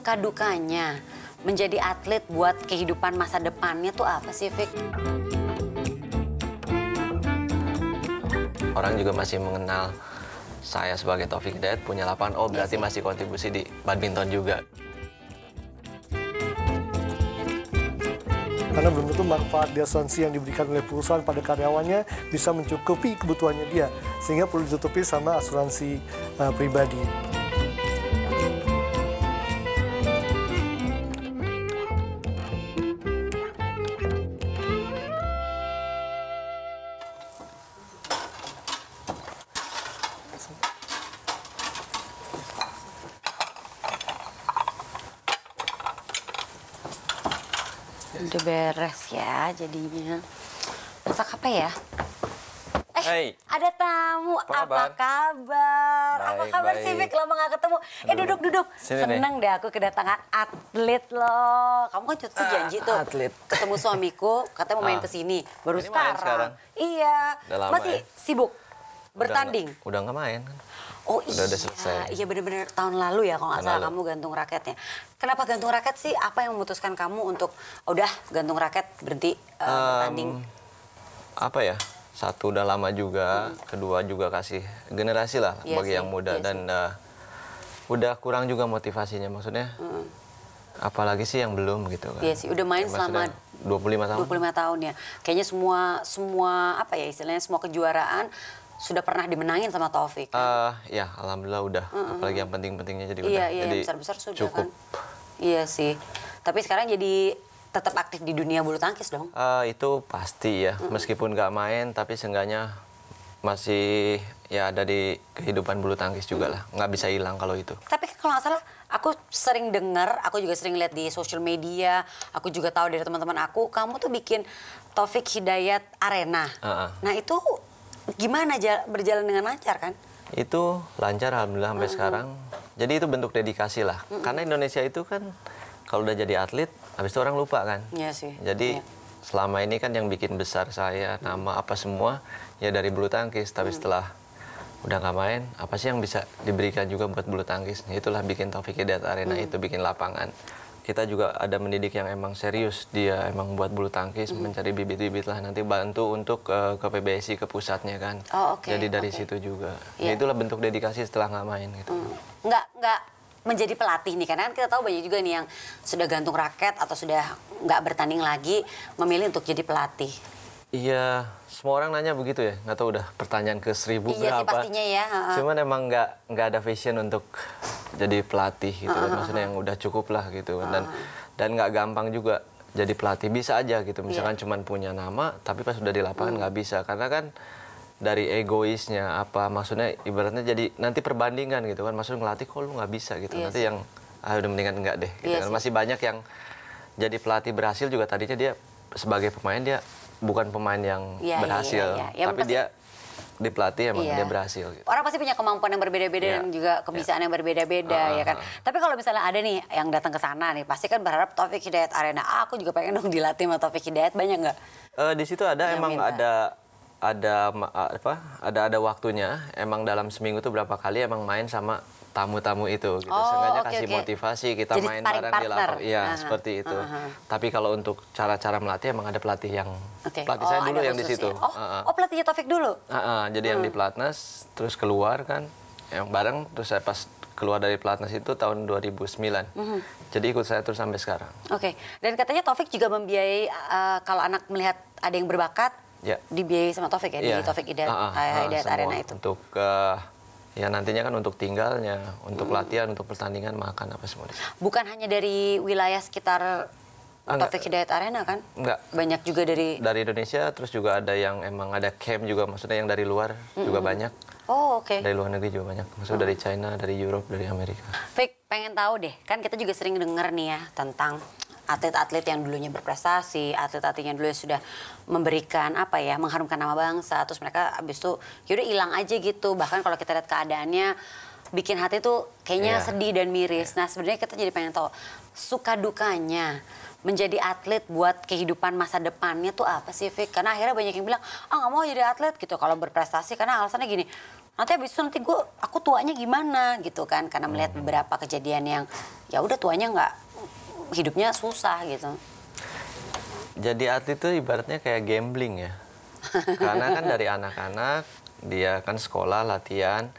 suka dukanya menjadi atlet buat kehidupan masa depannya tuh apa sih, Fik? Orang juga masih mengenal saya sebagai Taufik Hidayat punya lapangan. Oh, berarti masih kontribusi di badminton juga. Karena belum tentu manfaat di asuransi yang diberikan oleh perusahaan pada karyawannya bisa mencukupi kebutuhannya dia. Sehingga perlu ditutupi sama asuransi pribadi. Udah beres ya jadinya. Masak apa ya? Hai. Ada tamu. Apa kabar? Apa Baik, kabar baik. sih, Fik? Lama gak ketemu. Duduk. Sini Seneng deh aku kedatangan atlet loh. Kamu kan tuh janji tuh. Atlet. Ketemu suamiku, katanya mau main kesini. Baru Ini main sekarang? Iya. Udah lama Masih ya? sibuk? Bertanding? Udah nggak main kan? Oh Udah iya, selesai. iya bener-bener tahun lalu ya kalau nggak Tahun salah lalu. kamu gantung raketnya. Kenapa gantung raket sih? Apa yang memutuskan kamu untuk udah gantung raket berhenti bertanding? Apa ya? Satu udah lama juga, kedua juga kasih generasi lah Iya bagi sih, yang muda iya dan udah kurang juga motivasinya maksudnya. Apalagi sih yang belum gitu kan. Iya sih, udah main selama 25 tahun. 25 tahun ya. Kayaknya semua apa ya istilahnya semua kejuaraan sudah pernah dimenangin sama Taufik. Ya, alhamdulillah udah. Apalagi yang penting-pentingnya jadi udah. Iya, Jadi yang besar-besar sudah cukup. kan. Iya sih. Tapi sekarang jadi tetap aktif di dunia bulu tangkis dong. Itu pasti ya. Meskipun nggak main, tapi seenggaknya masih ya ada di kehidupan bulu tangkis juga lah. Nggak bisa hilang kalau itu. Tapi kalau nggak salah, aku sering dengar, aku juga sering lihat di sosial media, aku juga tahu dari teman-teman aku, kamu tuh bikin Taufik Hidayat Arena. Nah itu gimana berjalan dengan lancar kan? Itu lancar alhamdulillah sampai sekarang. Jadi itu bentuk dedikasi lah. Karena Indonesia itu kan kalau udah jadi atlet, habis itu orang lupa kan. Iya sih. Jadi selama ini kan yang bikin besar saya, nama apa semua, ya dari bulu tangkis. Tapi setelah udah nggak main, apa sih yang bisa diberikan juga buat bulu tangkis? Itulah bikin Taufik Hidayat Arena itu, bikin lapangan. Kita juga ada mendidik yang emang serius, dia emang buat bulu tangkis, mencari bibit-bibit lah, nanti bantu untuk ke PBSI, ke pusatnya kan. Oh, oke, Jadi dari oke. situ juga. Iya. Ya itulah bentuk dedikasi setelah nggak main gitu. Nggak menjadi pelatih nih, karena kan kita tahu banyak juga nih yang sudah gantung raket atau sudah nggak bertanding lagi, memilih untuk jadi pelatih. Iya, semua orang nanya begitu ya. Nggak tahu udah pertanyaan ke 1000 Iya sih berapa. pastinya ya. Cuman emang nggak ada vision untuk jadi pelatih gitu kan. Maksudnya yang udah cukup lah gitu kan. Dan nggak gampang juga jadi pelatih. Bisa aja gitu. Misalkan cuman punya nama, tapi pas udah di lapangan nggak bisa. Karena kan dari egoisnya apa, maksudnya ibaratnya jadi nanti perbandingan gitu kan. Maksudnya ngelatih kok lu nggak bisa gitu. Iya Nanti yang udah mendingan nggak deh gitu Iya kan. sih. Masih banyak yang jadi pelatih berhasil juga tadinya dia sebagai pemain dia bukan pemain yang Iya, berhasil, iya. Yang tapi pasti- dia di pelatih emang Iya. dia berhasil. Gitu. Orang pasti punya kemampuan yang berbeda-beda Iya. dan juga kebiasaan yang berbeda-beda ya kan. Tapi kalau misalnya ada nih yang datang ke sana nih, pasti kan berharap Taufik Hidayat Arena. Aku juga pengen dong dilatih sama Taufik Hidayat, banyak nggak? Di situ ada Yang emang minta. ada waktunya. Emang dalam seminggu tuh berapa kali emang main sama tamu-tamu itu gitu. Oh, Seenggaknya oke, kasih oke. motivasi, kita Jadi main sparring bareng di partner. lapangan. Iya, seperti itu. Tapi kalau untuk cara-cara melatih emang ada pelatih yang Oke. pelatih saya dulu ada yang di khusus situ. ya? Oh, pelatihnya Taufik dulu? Jadi yang di pelatnas terus keluar kan yang bareng, terus saya pas keluar dari pelatnas itu tahun 2009. Jadi ikut saya terus sampai sekarang. Oke. Dan katanya Taufik juga membiayai kalau anak melihat ada yang berbakat, Ya. dibiayai sama Taufik ya, Iya. di Taufik Hidayat Semua. Arena itu. Untuk ya nantinya kan untuk tinggalnya, untuk latihan, untuk pertandingan, makan apa semua. Bukan hanya dari wilayah sekitar Enggak. Taufik Hidayat Arena kan? Enggak. Banyak juga dari... Dari Indonesia, terus juga ada yang emang ada camp juga, maksudnya yang dari luar juga banyak. Oh, oke. Dari luar negeri juga banyak. Maksudnya dari China, dari Europe, dari Amerika. Fik, pengen tahu deh, kan kita juga sering denger nih ya tentang atlet-atlet yang dulunya berprestasi, atlet-atlet yang dulunya sudah memberikan apa ya, mengharumkan nama bangsa, terus mereka abis itu yaudah hilang aja gitu. Bahkan kalau kita lihat keadaannya, bikin hati tuh kayaknya Iya. sedih dan miris. Nah sebenarnya kita jadi pengen tahu, suka dukanya menjadi atlet buat kehidupan masa depannya tuh apa sih, Fik? Karena akhirnya banyak yang bilang, nggak mau jadi atlet gitu kalau berprestasi, karena alasannya gini, nanti habis itu nanti aku tuanya gimana gitu kan, karena melihat beberapa kejadian yang ya udah tuanya nggak, hidupnya susah gitu. Jadi atlet itu ibaratnya kayak gambling ya. Karena kan dari anak-anak dia kan sekolah latihan,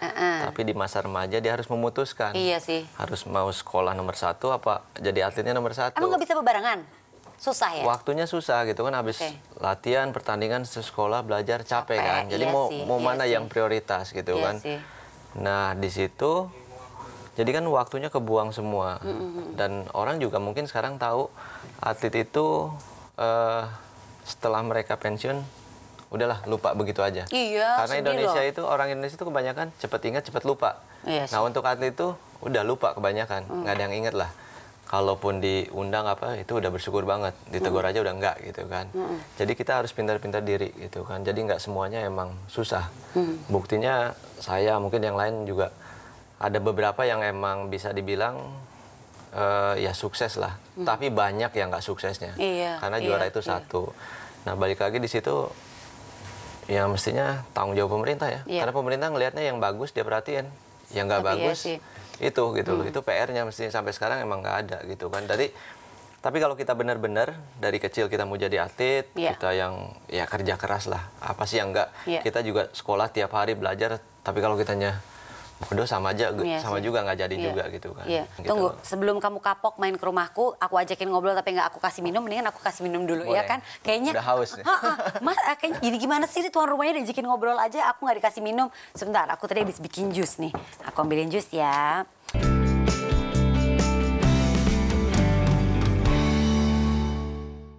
tapi di masa remaja dia harus memutuskan. Iya sih. Harus mau sekolah nomor 1 apa jadi atletnya nomor 1. Emang nggak bisa bebarengan? Susah ya? Waktunya susah gitu kan, habis latihan, pertandingan, sekolah, belajar capek kan. Jadi mau mana yang prioritas gitu kan. Sih. Nah di situ jadi kan waktunya kebuang semua. Dan orang juga mungkin sekarang tahu atlet itu setelah mereka pensiun udahlah lupa begitu aja. Iya. Karena Indonesia itu, orang Indonesia itu kebanyakan cepat ingat cepat lupa. Iya, nah untuk atlet itu udah lupa kebanyakan, nggak ada yang inget lah. Kalaupun diundang apa itu udah bersyukur banget, ditegur aja udah enggak gitu kan. Jadi kita harus pintar-pintar diri gitu kan. Jadi nggak semuanya emang susah. Buktinya saya mungkin yang lain juga ada beberapa yang emang bisa dibilang ya sukses lah. Tapi banyak yang nggak suksesnya. Iya, Karena juara itu satu. Nah balik lagi di situ ya mestinya tanggung jawab pemerintah ya. Karena pemerintah ngelihatnya yang bagus dia perhatiin, yang nggak bagus itu gitu loh. Itu PR-nya mestinya sampai sekarang emang nggak ada gitu kan. Tapi kalau kita benar-benar dari kecil kita mau jadi atlet, kita yang ya kerja keras lah. Apa sih yang enggak? Kita juga sekolah tiap hari belajar, tapi kalau kitanya bodoh sama aja, sama juga nggak jadi juga gitu kan. Gitu. Tunggu, sebelum kamu kapok main ke rumahku, aku ajakin ngobrol tapi nggak aku kasih minum, mendingan aku kasih minum dulu. Boleh. Ya kan? Kayaknya udah haus nih. Mas, kayaknya jadi gimana sih tuan rumahnya diajakin ngobrol aja, aku nggak dikasih minum. Sebentar, aku tadi habis bikin jus nih. Aku ambilin jus ya.